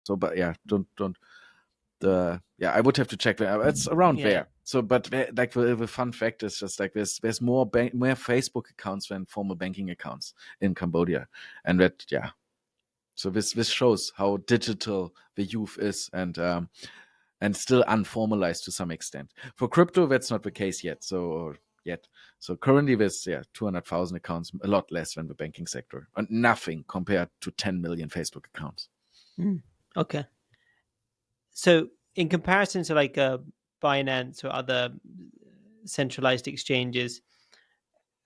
So, but yeah, don't. I would have to check that. It's around Yeah. there. So, but like the fun fact is just like there's more Facebook accounts than formal banking accounts in Cambodia, and that So this shows how digital the youth is, and still unformalized to some extent. For crypto, that's not the case yet. So currently there's 200,000 accounts, a lot less than the banking sector, and nothing compared to 10 million Facebook accounts. Okay. So in comparison to like Binance or other centralized exchanges,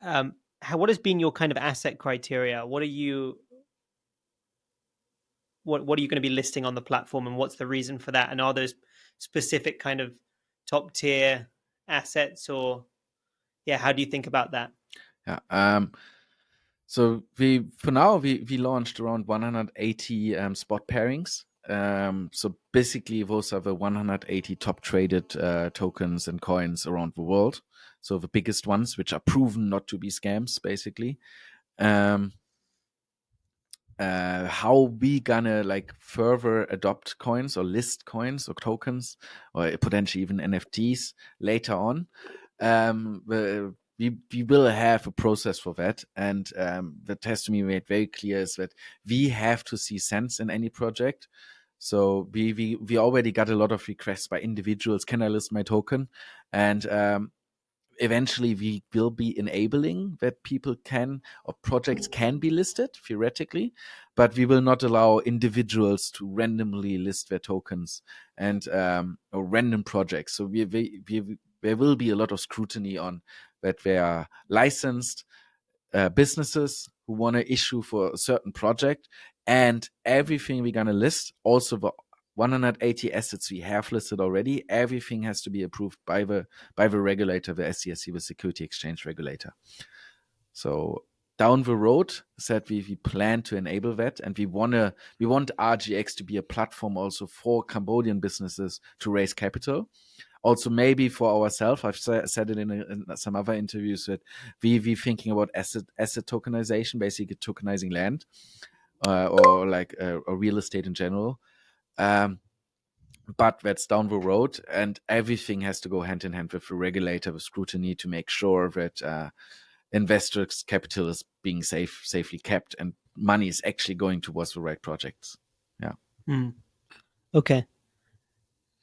what has been your kind of asset criteria? What are you going to be listing on the platform, and what's the reason for that? And are those specific kind of top tier assets, or how do you think about that? Yeah. So for now we launched around 180 spot pairings. So basically those are the 180 top traded tokens and coins around the world. So the biggest ones, which are proven not to be scams, basically. How we gonna like further adopt coins or list coins or tokens or potentially even NFTs later on. We will have a process for that, and that has to be made very clear is that we have to see sense in any project. So we already got a lot of requests by individuals. Can I list my token? And eventually we will be enabling that people can or projects can be listed theoretically, but we will not allow individuals to randomly list their tokens and or random projects. So there will be a lot of scrutiny on that they are licensed businesses who want to issue for a certain project, and everything we're going to list, also the 180 assets we have listed already, everything has to be approved by the regulator, the SCSC, the Security Exchange Regulator. So down the road, said we plan to enable that, and we want RGX to be a platform also for Cambodian businesses to raise capital. Also, maybe for ourselves, I've said it in some other interviews that we thinking about asset tokenization, basically tokenizing land or like or real estate in general. But that's down the road, and everything has to go hand in hand with the regulator, with scrutiny, to make sure that investors' capital is being safely kept and money is actually going towards the right projects. Yeah. Okay.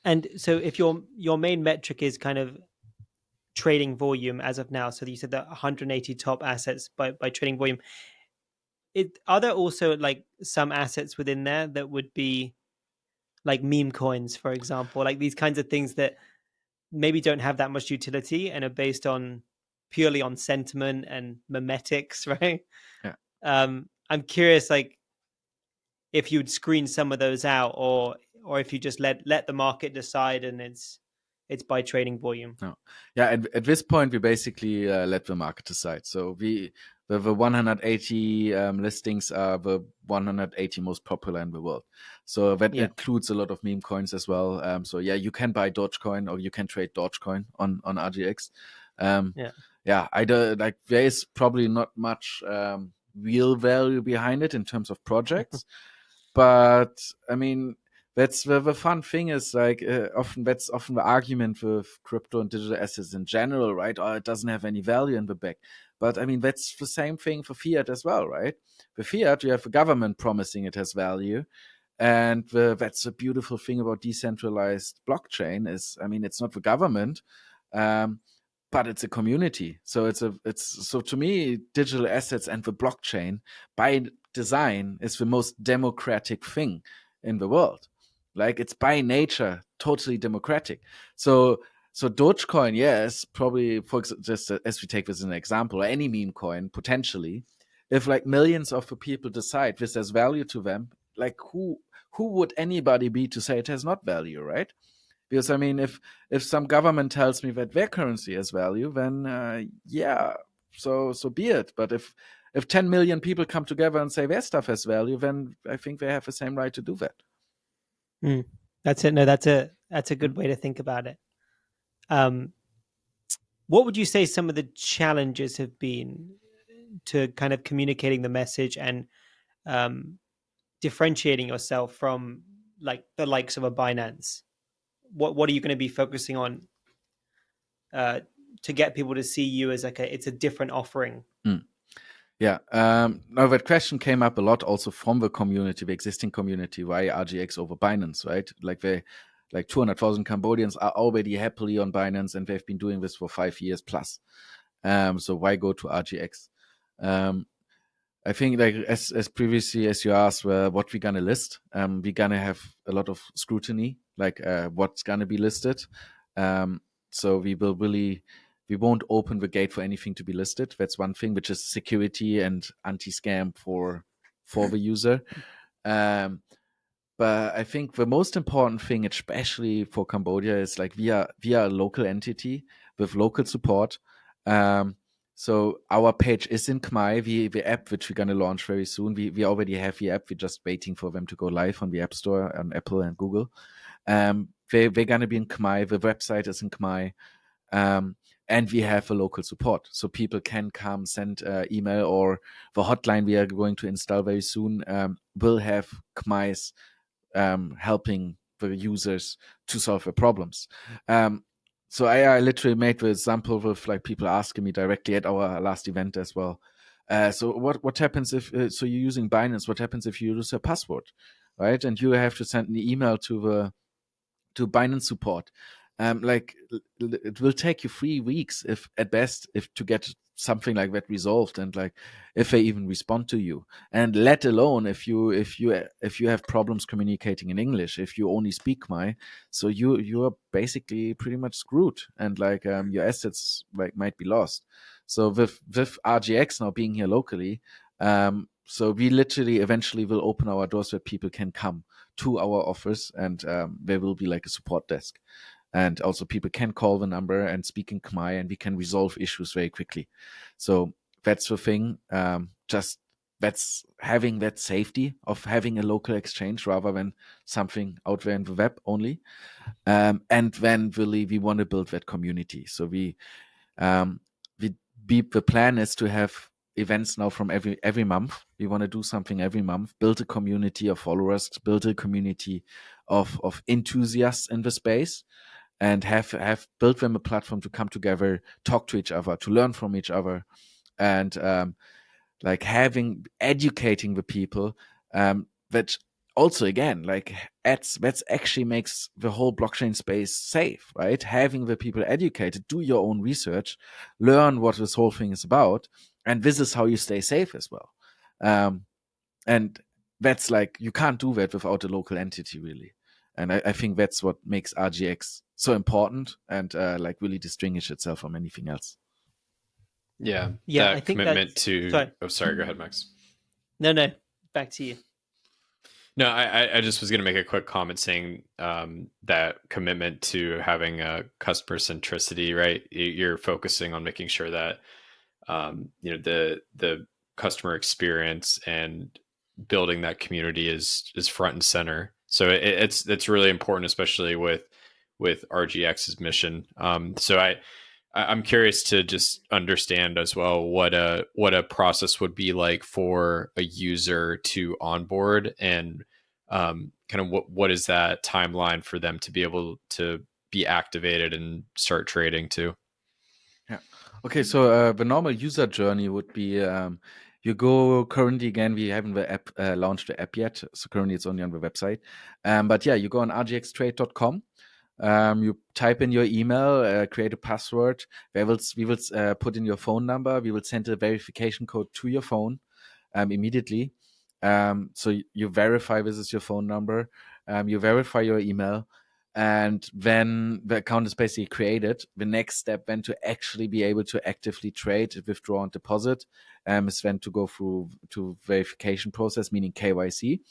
And so if your main metric is kind of trading volume as of now, so you said that 180 top assets by trading volume, are there also like some assets within there that would be like meme coins, for example, like these kinds of things that maybe don't have that much utility and are based on purely on sentiment and memetics, right? Yeah. I'm curious, like if you'd screen some of those out, or if you just let the market decide and it's by trading volume. No. Yeah, at this point, we basically let the market decide. So the 180 listings are the 180 most popular in the world. So that includes a lot of meme coins as well. So yeah, you can buy Dogecoin or you can trade Dogecoin on RGX. I do, like there is probably not much real value behind it in terms of projects, but I mean, that's the fun thing is like that's often the argument with crypto and digital assets in general, right? Oh, it doesn't have any value in the back. But I mean, that's the same thing for fiat as well, right? The fiat, you have the government promising it has value. And that's the beautiful thing about decentralized blockchain is, I mean, it's not the government, but it's a community. So so to me, digital assets and the blockchain by design is the most democratic thing in the world. Like it's by nature totally democratic. So Dogecoin, yes, probably for just as we take this as an example, or any meme coin potentially, if like millions of the people decide this has value to them, like who would anybody be to say it has not value, right? Because I mean, if some government tells me that their currency has value, then so be it. But if 10 million people come together and say their stuff has value, then I think they have the same right to do that. That's it. No, that's a good way to think about it. What would you say some of the challenges have been to kind of communicating the message and differentiating yourself from like the likes of a Binance? What are you going to be focusing on to get people to see you as like it's a different offering? Yeah. Now that question came up a lot also from the community, the existing community. Why RGX over Binance, right? Like 200,000 Cambodians are already happily on Binance, and they've been doing this for 5 years plus. So why go to RGX? I think, like as previously as you asked, what we're gonna list, we're gonna have a lot of scrutiny, like what's gonna be listed. So we won't open the gate for anything to be listed. That's one thing, which is security and anti-scam for the user. But I think the most important thing, especially for Cambodia, is like we are a local entity with local support. So our page is in Khmer. The app, which we're going to launch very soon, we already have the app. We're just waiting for them to go live on the App Store on Apple and Google. They're going to be in Khmer. The website is in Khmer. And we have a local support. So people can come, send email, or the hotline we are going to install very soon will have Khmer's helping the users to solve their problems. So I literally made the example with like people asking me directly at our last event as well. So what happens if so you're using Binance? What happens if you lose a password, right? And you have to send an email to Binance support. Like it will take you 3 weeks, if at best, if to get something like that resolved, and like if they even respond to you, and let alone if you have problems communicating in English, if you only speak Khmer, so you are basically pretty much screwed, and like your assets like might be lost. So with RGX now being here locally, so we literally eventually will open our doors where people can come to our office, and there will be like a support desk, and also people can call the number and speak in Khmer, and we can resolve issues very quickly. So that's the thing. Just that's having that safety of having a local exchange rather than something out there in the web only. And then really we want to build that community. So the plan is to have events now from every month. We want to do something every month, build a community of followers, build a community of enthusiasts in the space, and have built them a platform to come together, talk to each other, to learn from each other, and like educating the people, that also again like that's actually makes the whole blockchain space safe, right? Having the people educated, do your own research, learn what this whole thing is about, and this is how you stay safe as well. And that's like you can't do that without a local entity, really. And I think that's what makes RGX so important, and like really distinguish itself from anything else. Yeah, Yeah, I that think commitment that's to. sorry. Oh, sorry. Go ahead, Max. No, back to you. No, I just was going to make a quick comment saying that commitment to having a customer centricity, right? You're focusing on making sure that the customer experience and building that community is front and center. So it's really important, especially with RGX's mission. So I'm curious to just understand as well what a process would be like for a user to onboard, and kind of what is that timeline for them to be able to be activated and start trading too. Yeah. Okay. So the normal user journey would be you go currently again. We haven't the app launched the app yet, so currently it's only on the website. But yeah, you go on rgxtrade.com. You type in your email, create a password. We will put in your phone number. We will send a verification code to your phone immediately. So you verify this is your phone number. You verify your email, and then the account is basically created. The next step then to actually be able to actively trade, withdraw, and deposit is then to go through to verification process, meaning KYC.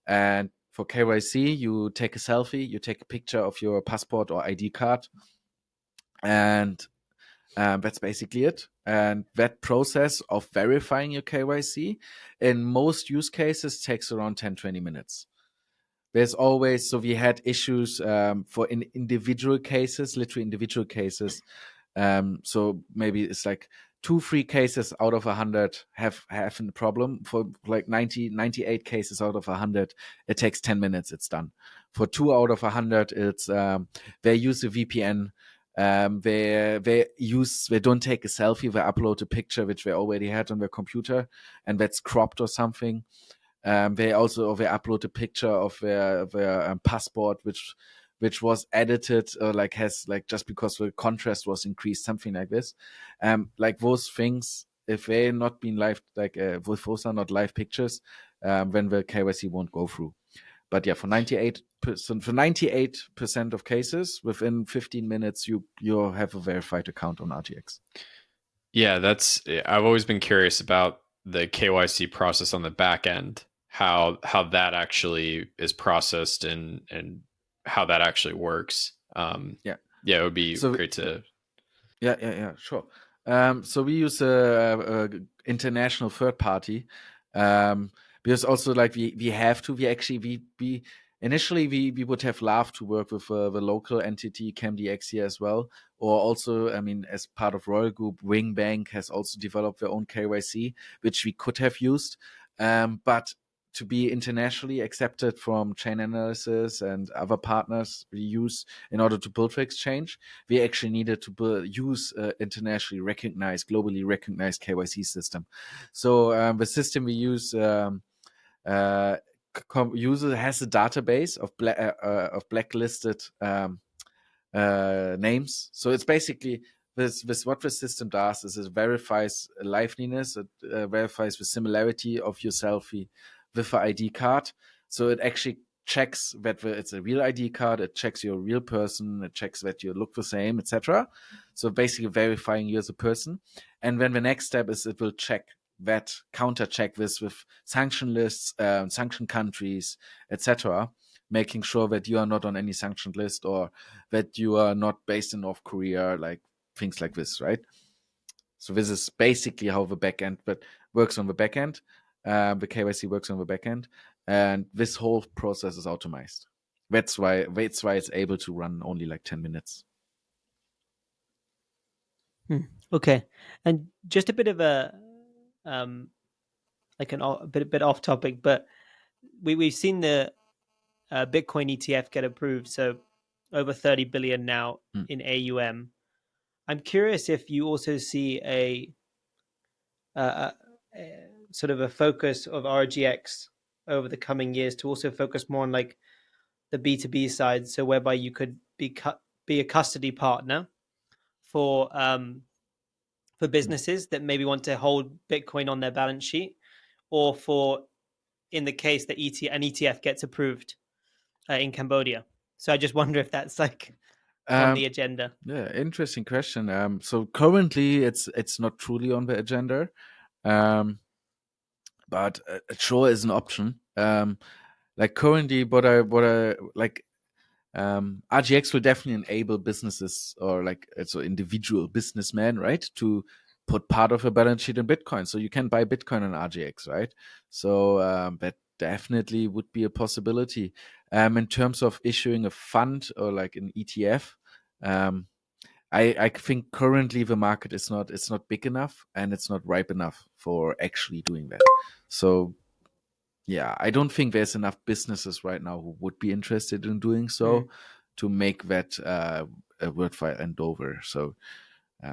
And for KYC, you take a selfie, you take a picture of your passport or ID card, and that's basically it. And that process of verifying your KYC in most use cases takes around 10-20 minutes. There's always, so we had issues for individual cases, literally individual cases. So maybe it's like 2-3 cases out of 100 have a problem. For like 98 cases out of 100, it takes 10 minutes, it's done. For 2 out of 100, it's they use a VPN. They don't take a selfie, they upload a picture which they already had on their computer and that's cropped or something. They upload a picture of their passport which was edited or like has like just because the contrast was increased, something like this. Like those things, if they not been live, like if those are not live pictures, then the KYC won't go through. But yeah, for 98% of cases, within 15 minutes, you have a verified account on RGX. Yeah, I've always been curious about the KYC process on the back end, how that actually is processed and how that actually works. It would be great to. Yeah, sure. So we use a international third party because also like we have to. We initially we would have loved to work with the local entity CamDX here as well, or also I mean as part of Royal Group, Wing Bank has also developed their own KYC, which we could have used, but to be internationally accepted from chain analysis and other partners we use in order to build the exchange, we actually needed to use internationally recognized, globally recognized KYC system. So the system we use user has a database of blacklisted names. So it's basically this what the system does is it verifies liveliness, it verifies the similarity of your selfie with the ID card. So it actually checks that it's a real ID card, it checks you're a real person, it checks that you look the same, etc. So basically verifying you as a person. And then the next step is it will counter check this with sanction lists, sanction countries, etc., making sure that you are not on any sanctioned list or that you are not based in North Korea, like things like this, right? So this is basically how the backend works on the backend. The KYC works on the backend, and this whole process is automated. That's why it's able to run only like 10 minutes. Okay, and just a bit of a like a bit off topic, but we've seen the Bitcoin ETF get approved, so over 30 billion now in AUM. I'm curious if you also see a sort of a focus of RGX over the coming years to also focus more on like the B2B side, so whereby you could be a custody partner for businesses that maybe want to hold Bitcoin on their balance sheet, or for in the case that an ETF gets approved in Cambodia. So I just wonder if that's like on the agenda. Yeah, interesting question. So currently it's not truly on the agenda, but it sure is an option. Like currently, what I like. RGX will definitely enable businesses or like so individual businessmen, right, to put part of a balance sheet in Bitcoin. So you can buy Bitcoin on RGX, right? So that definitely would be a possibility. In terms of issuing a fund or like an ETF, I think currently the market is not big enough and it's not ripe enough for actually doing that. So yeah, I don't think there's enough businesses right now who would be interested in doing so to make that a worthwhile endeavor. So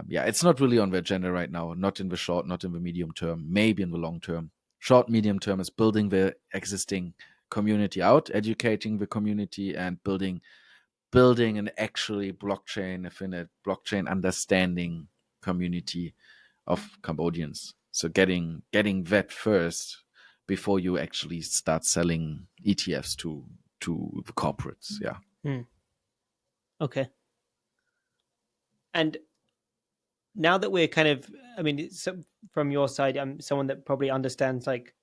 yeah, it's not really on the agenda right now, not in the short, not in the medium term, maybe in the long term. Short, medium term is building the existing community out, educating the community and building an actually blockchain affinite, blockchain understanding community of Cambodians. So getting that first before you actually start selling ETFs to the corporates. Yeah. Okay. And now that we're kind of, I mean, from your side, I'm someone that probably understands like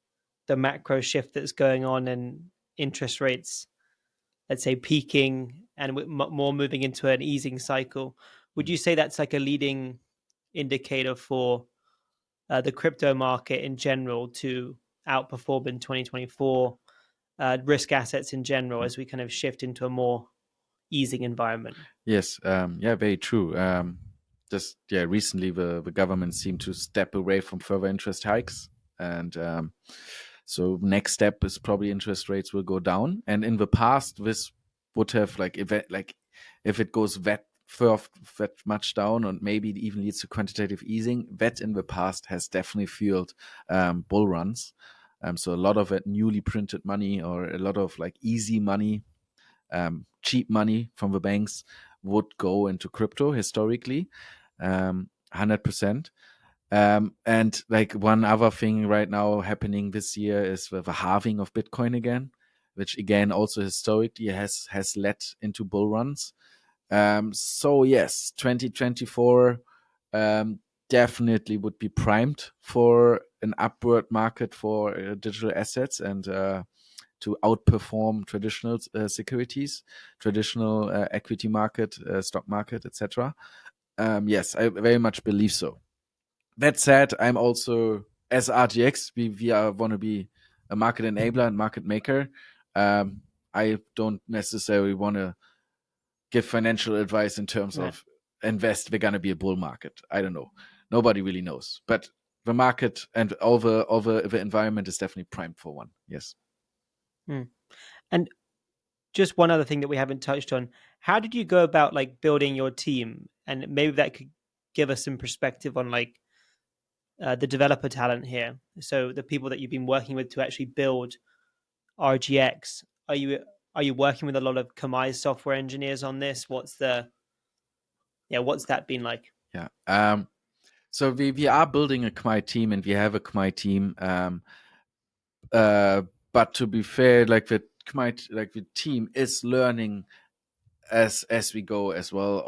the macro shift that's going on and interest rates, let's say, peaking and more moving into an easing cycle. Would you say that's like a leading indicator for the crypto market in general to outperform in 2024, risk assets in general, as we kind of shift into a more easing environment? Yes. Yeah, very true. just recently the government seemed to step away from further interest hikes, and so next step is probably interest rates will go down. And in the past, this would have if it goes that much down, and maybe it even leads to quantitative easing, that in the past has definitely fueled bull runs. So a lot of it newly printed money, or a lot of like easy money, cheap money from the banks, would go into crypto historically, 100%. And like one other thing right now happening this year is the halving of Bitcoin again, which again also historically has led into bull runs. So yes, 2024 definitely would be primed for an upward market for digital assets, and to outperform traditional securities, traditional equity market, stock market, etc. Yes, I very much believe so. That said, I'm also, as RGX, we want to be a market enabler and market maker. I don't necessarily want to give financial advice in terms of invest. We're gonna be a bull market. I don't know. Nobody really knows, but the market and all the environment is definitely primed for one. Yes. And just one other thing that we haven't touched on: how did you go about like building your team? And maybe that could give us some perspective on like the developer talent here. So the people that you've been working with to actually build RGX. Are you working with a lot of Kamai's software engineers on this? What's that been like? Yeah. So we are building a Khmer team, and we have a Khmer team. But to be fair, like the team is learning as we go as well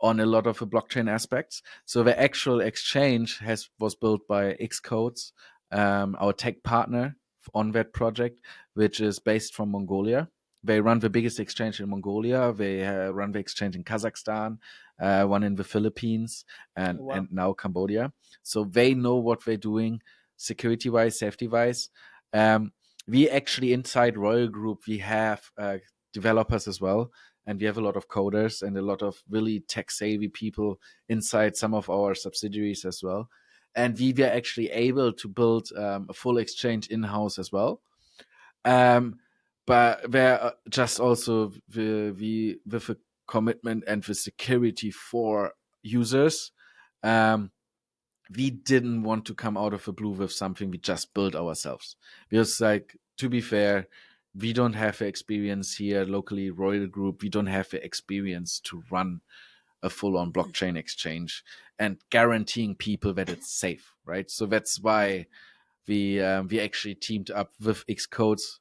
on a lot of the blockchain aspects. So the actual exchange was built by Xcodes, our tech partner on that project, which is based from Mongolia. They run the biggest exchange in Mongolia. They run the exchange in Kazakhstan, one in the Philippines, and now Cambodia. So they know what they're doing, security-wise, safety-wise. We actually, inside Royal Group, we have developers as well, and we have a lot of coders and a lot of really tech-savvy people inside some of our subsidiaries as well. And we were actually able to build a full exchange in-house as well. But there just also with the commitment and the security for users, we didn't want to come out of the blue with something we just built ourselves. Because, like, to be fair, we don't have the experience here locally, Royal Group. We don't have the experience to run a full-on blockchain exchange and guaranteeing people that it's safe, right? So that's why we actually teamed up with Xcodes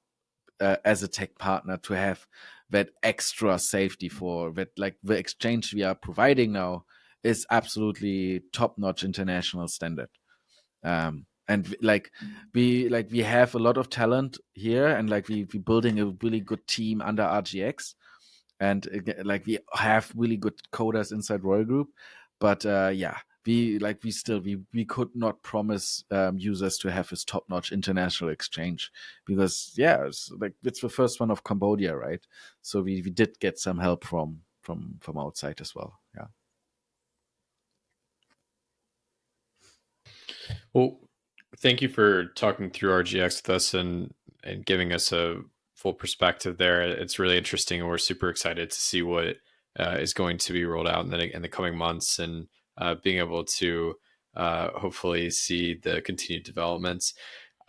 as a tech partner to have that extra safety for that. Like, the exchange we are providing now is absolutely top-notch international standard. And we have a lot of talent here, and like we building a really good team under RGX, and like we have really good coders inside Royal Group. But we could not promise users to have this top-notch international exchange, because it's the first one of Cambodia, right? So we did get some help from outside as well. Yeah. Well, thank you for talking through RGX with us and giving us a full perspective there. It's really interesting, and we're super excited to see what is going to be rolled out in the coming months, and being able to hopefully see the continued developments.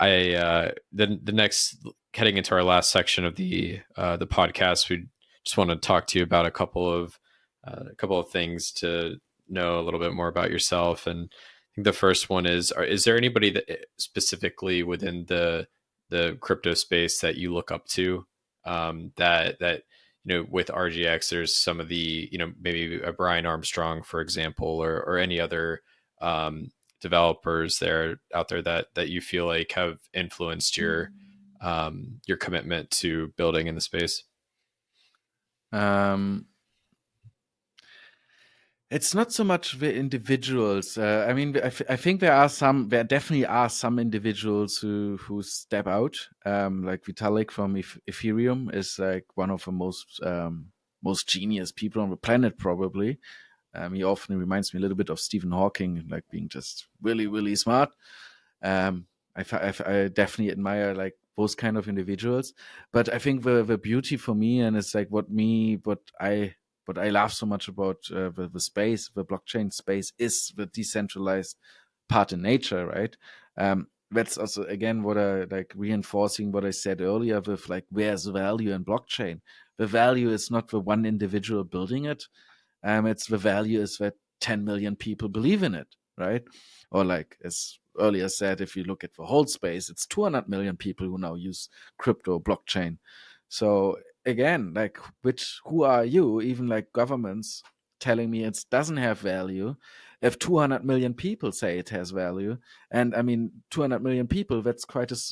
The next, heading into our last section of the podcast, we just want to talk to you about a couple of things to know a little bit more about yourself. And I think the first one is there anybody that specifically within the crypto space that you look up to, that with RGX, there's some of the, maybe a Brian Armstrong, for example, or any other developers out there that you feel like have influenced your commitment to building in the space? It's not so much the individuals. I mean, I think there definitely are some individuals who step out. Like Vitalik from Ethereum is like one of the most genius people on the planet, probably. He often reminds me a little bit of Stephen Hawking, like being just really, really smart. I definitely admire like those kind of individuals. But I think the beauty for me, and it's like what I love so much about the space, the blockchain space, is the decentralized part in nature, right? That's also again what I like reinforcing what I said earlier with like where's the value in blockchain. The value is not the one individual building it. It's the value is that 10 million people believe in it, right? Or like as earlier said, if you look at the whole space, it's 200 million people who now use crypto blockchain. So again, like who are you? Even like governments telling me it doesn't have value. If 200 million people say it has value, and I mean 200 million people, that's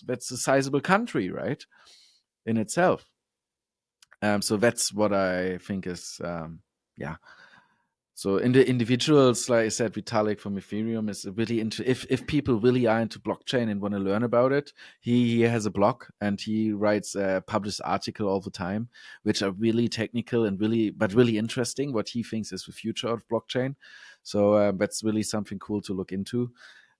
that's a sizable country, right? In itself. So that's what I think is, yeah. So in the individuals, like I said, Vitalik from Ethereum is really into. If people really are into blockchain and want to learn about it, he has a blog and he writes a published article all the time, which are really technical and really interesting. What he thinks is the future of blockchain. So that's really something cool to look into.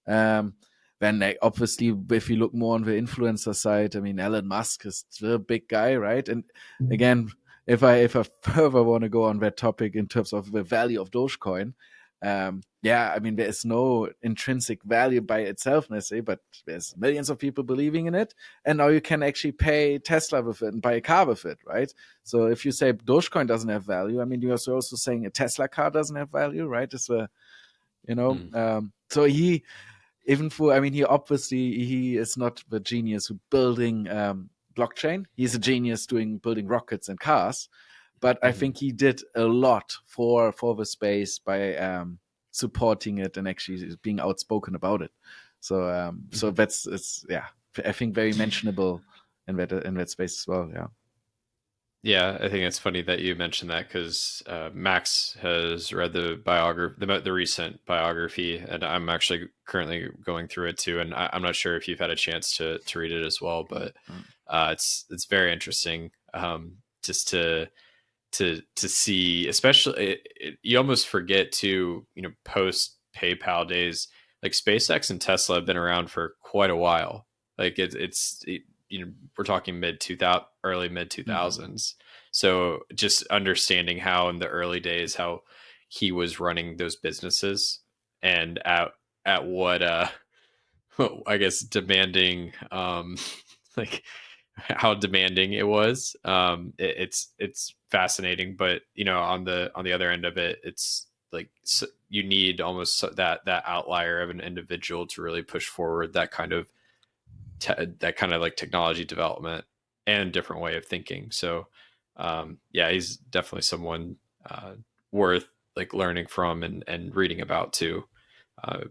Um, then like, obviously, if you look more on the influencer side, I mean, Elon Musk is the big guy, right? And again, if I further want to go on that topic in terms of the value of Dogecoin, yeah, I mean, there is no intrinsic value by itself necessarily, but there's millions of people believing in it, and now you can actually pay Tesla with it and buy a car with it, right? So if you say Dogecoin doesn't have value, I mean, you're also saying a Tesla car doesn't have value, right? It's a, so he, even for, I mean, he is not the genius who building blockchain. He's a genius building rockets and cars, but I think he did a lot for the space by supporting it and actually being outspoken about it. So so it's yeah, I think very mentionable in that space as well. Yeah. Yeah, I think it's funny that you mentioned that because Max has read the recent biography, and I'm actually currently going through it too. And I'm not sure if you've had a chance to read it as well, but it's very interesting just to see, especially you almost forget to post PayPal days, like SpaceX and Tesla have been around for quite a while. Like we're talking early mid 2000s. So just understanding how in the early days how he was running those businesses and at what I guess demanding like how demanding it was. It's fascinating, but on the other end of it, it's like you need almost that outlier of an individual to really push forward that kind of like technology development and different way of thinking. So yeah, he's definitely someone worth like learning from and reading about too,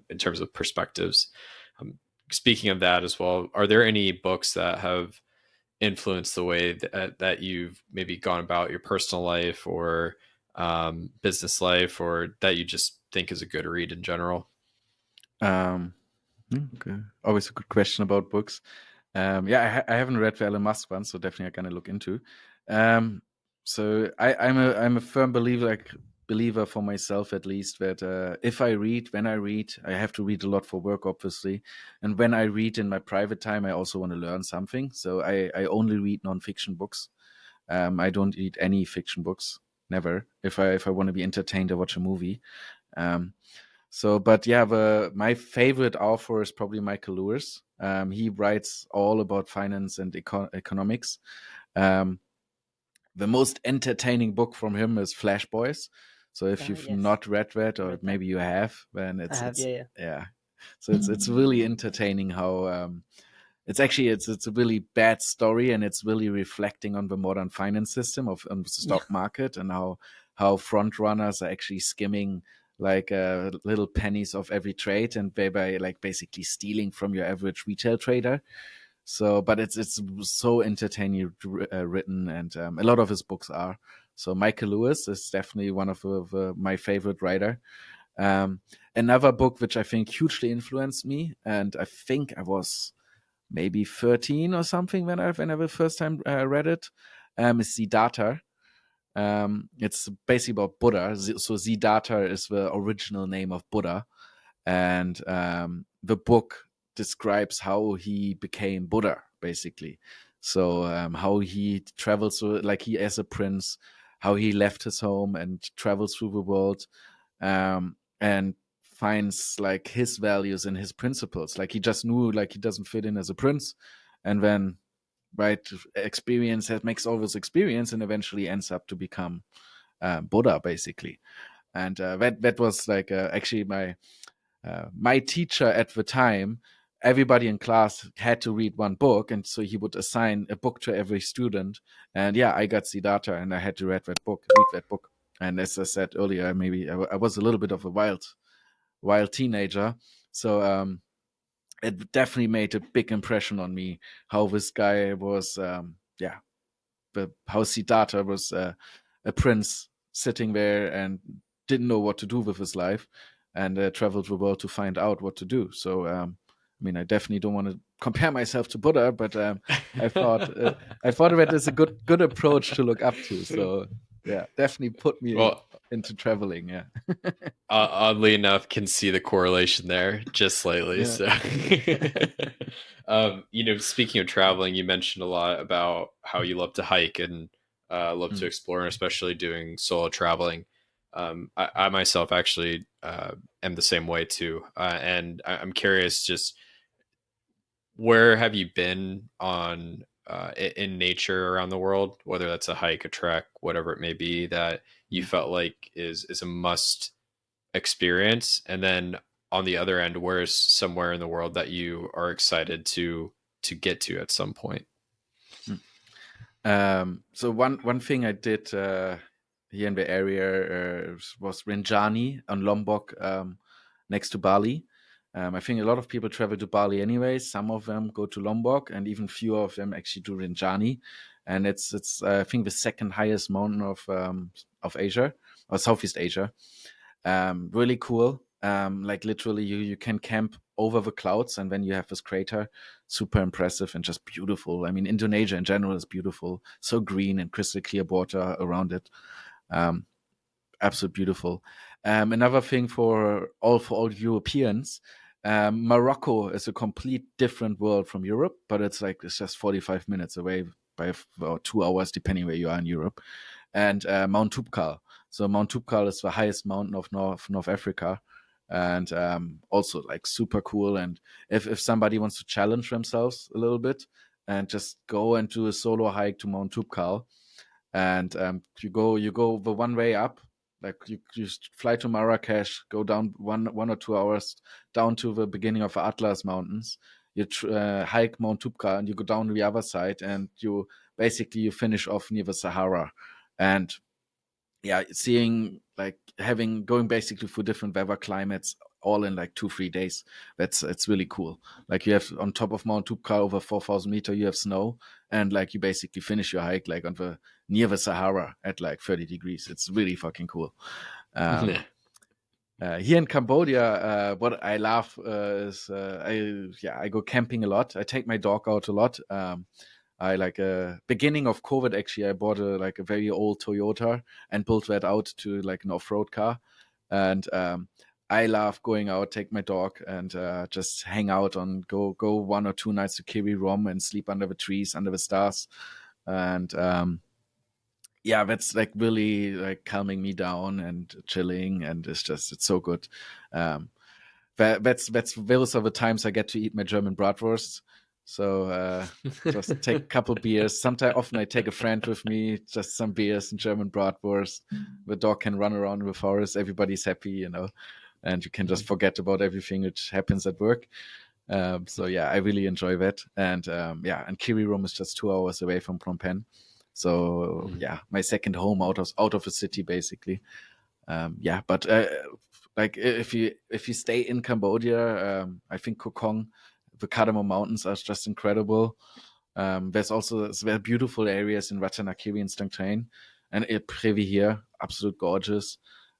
in terms of perspectives. Speaking of that as well, are there any books that have influenced the way that you've maybe gone about your personal life or business life, or that you just think is a good read in general? Okay. Always a good question about books. Yeah, I haven't read the Elon Musk one, so definitely I'm gonna look into. So I'm a firm believer for myself at least that when I read, I have to read a lot for work, obviously, and when I read in my private time, I also want to learn something. So I only read nonfiction books. I don't read any fiction books, never. If I want to be entertained, I watch a movie. But yeah, my favorite author is probably Michael Lewis. He writes all about finance and economics. The most entertaining book from him is Flash Boys. So if you've Yes. not read that, or Read that. maybe you have, then I have, yeah. So it's really entertaining how it's a really bad story, and it's really reflecting on the modern finance system of the stock market, and how front runners are actually skimming like little pennies of every trade, and thereby like basically stealing from your average retail trader. So, but it's so entertaining written, and a lot of his books are. So Michael Lewis is definitely one of my favorite writer. Another book which I think hugely influenced me, and I think I was maybe 13 or something when I the first time read it, is Siddhartha. It's basically about Buddha. So Siddhartha is the original name of Buddha, and the book describes how he became Buddha, basically. So how he travels, like he as a prince, how he left his home and travels through the world, and finds like his values and his principles. Like he just knew like he doesn't fit in as a prince, and then right experience that makes all this experience and eventually ends up to become Buddha, basically. And that was like actually my teacher at the time. Everybody in class had to read one book, and so he would assign a book to every student. And yeah, I got Siddhartha, and I had to read that book. And as I said earlier, maybe I was a little bit of a wild teenager, so it definitely made a big impression on me how this guy was. How Siddhartha was a prince sitting there and didn't know what to do with his life, and traveled the world to find out what to do. So, I mean, I definitely don't want to compare myself to Buddha, but I thought that is a good approach to look up to. So, yeah, definitely put me Well, into traveling. Yeah, oddly enough, can see the correlation there just slightly. yeah. So, speaking of traveling, you mentioned a lot about how you love to hike and love to Mm. explore, and especially doing solo traveling. I myself actually am the same way too, and I'm curious, just where have you been on in nature around the world, whether that's a hike, a trek, whatever it may be, that you Mm. felt like is a must experience, and then on the other end, where's somewhere in the world that you are excited to get to at some point? Mm. So one thing I did here in the area was Rinjani on Lombok, next to Bali. I think a lot of people travel to Bali anyway. Some of them go to Lombok, and even fewer of them actually do Rinjani. And it's I think the second highest mountain of Asia or Southeast Asia. Really cool. Like literally, you can camp over the clouds, and then you have this crater. Super impressive and just beautiful. I mean, Indonesia in general is beautiful. So green and crystal clear water around it. Um, Absolute beautiful. Another thing for all Europeans, Morocco is a complete different world from Europe, but it's just 45 minutes away by about 2 hours, depending where you are in Europe. And Mount Toubkal. So Mount Toubkal is the highest mountain of North Africa, and also like super cool. And if somebody wants to challenge themselves a little bit and just go and do a solo hike to Mount Toubkal, and you go the one way up, like you fly to Marrakesh, go down 1 or 2 hours down to the beginning of the Atlas Mountains. You hike Mount Toubkal, and you go down the other side, and you finish off near the Sahara. And yeah, seeing like going basically through different weather climates all in like 2-3 days. It's really cool. Like you have on top of Mount Toubkal over 4,000 meters, you have snow, and like you basically finish your hike like near the Sahara at like 30 degrees. It's really fucking cool. Um, Here in Cambodia, what I love is I go camping a lot. I take my dog out a lot. I like beginning of COVID, actually I bought a very old Toyota and built that out to like an off-road car. And I love going out, take my dog, and just hang out on go 1 or 2 nights to Kiri Rom and sleep under the trees, under the stars. And yeah, that's like really like calming me down and chilling, and it's so good. Um, that's those are the times I get to eat my German bratwurst. So just take a couple beers. Sometimes, often I take a friend with me, just some beers and German bratwurst. The dog can run around in the forest. Everybody's happy, and you can just forget about everything which happens at work. So yeah, I really enjoy that. And and Kirirom is just 2 hours away from Phnom Penh. So yeah, my second home out of the city, basically. But like if you stay in Cambodia, I think Koh Kong, the Cardamom Mountains are just incredible. There's very beautiful areas in Ratanakiri and Stang Train, and Previ here, absolute gorgeous.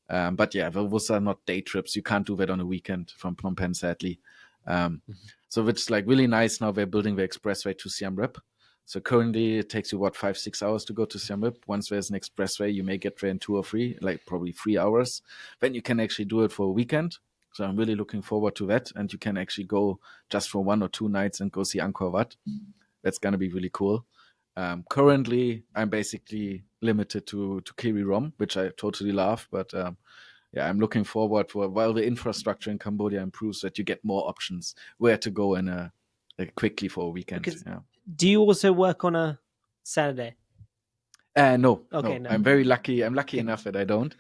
But yeah, those are not day trips. You can't do that on a weekend from Phnom Penh, sadly. So it's like really nice now. They're building the expressway to Siem Reap, So currently it takes you 5-6 hours to go to Siem Reap. Once there's an expressway, you may get there in 2 or 3, like probably 3 hours. Then you can actually do it for a weekend. So I'm really looking forward to that. And you can actually go just for 1 or 2 nights and go see Angkor Wat. That's going to be really cool. Currently, I'm basically limited to Kiri Rom, which I totally love. But yeah, I'm looking forward for, while the infrastructure in Cambodia improves, that you get more options where to go in quickly for a weekend. Because yeah. do you also work on a Saturday? No, Okay, no. no. I'm very lucky. I'm lucky Okay. enough that I don't.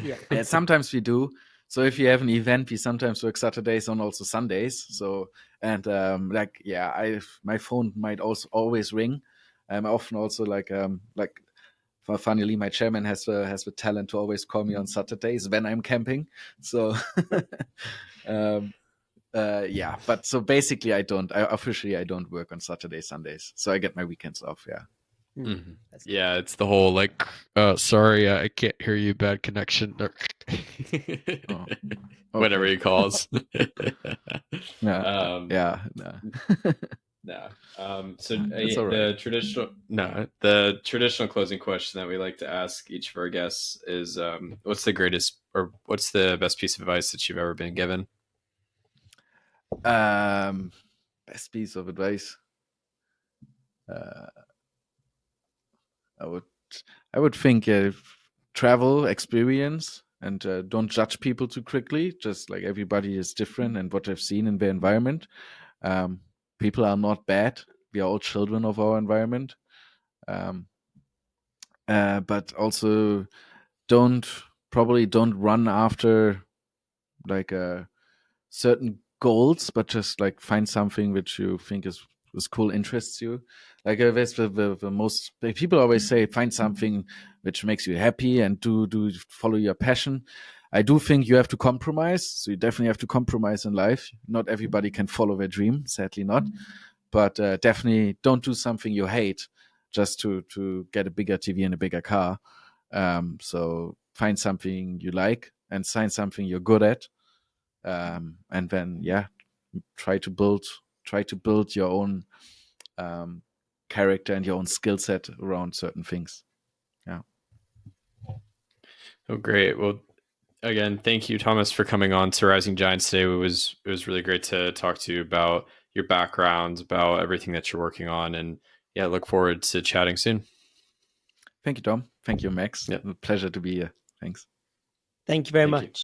Yeah. Sometimes we do. So if you have an event, we sometimes work Saturdays and also Sundays. So and my phone might also always ring. I often also funnily, my chairman has the talent to always call me on Saturdays when I'm camping. So yeah, but so basically officially I don't work on Saturdays, Sundays. So I get my weekends off. Yeah. Mm-hmm. Yeah, it's the whole like, sorry, I can't hear you, bad connection. Oh, Whenever he calls. Yeah. Yeah. No. So It's all right. the traditional closing question that we like to ask each of our guests is, what's the greatest or what's the best piece of advice that you've ever been given? Best piece of advice. I would think travel, experience, and don't judge people too quickly. Just like everybody is different and what they've seen in their environment. People are not bad. We are all children of our environment. But also don't run after like certain goals, but just like find something which you think is cool, interests you. Like that's the most like, people always say, find something which makes you happy and do follow your passion. I do think you have to compromise. So you definitely have to compromise in life. Not everybody can follow their dream, sadly not. But definitely don't do something you hate just to get a bigger TV and a bigger car. So find something you like and find something you're good at. And then try to build your own character and your own skill set around certain things. Yeah. Oh, great. Well, again, thank you, Thomas, for coming on to Rising Giants today. It was really great to talk to you about your background, about everything that you're working on, and yeah, look forward to chatting soon. Thank you, Tom. Thank you, Max. Yep. A pleasure to be here. Thanks. Thank you very much.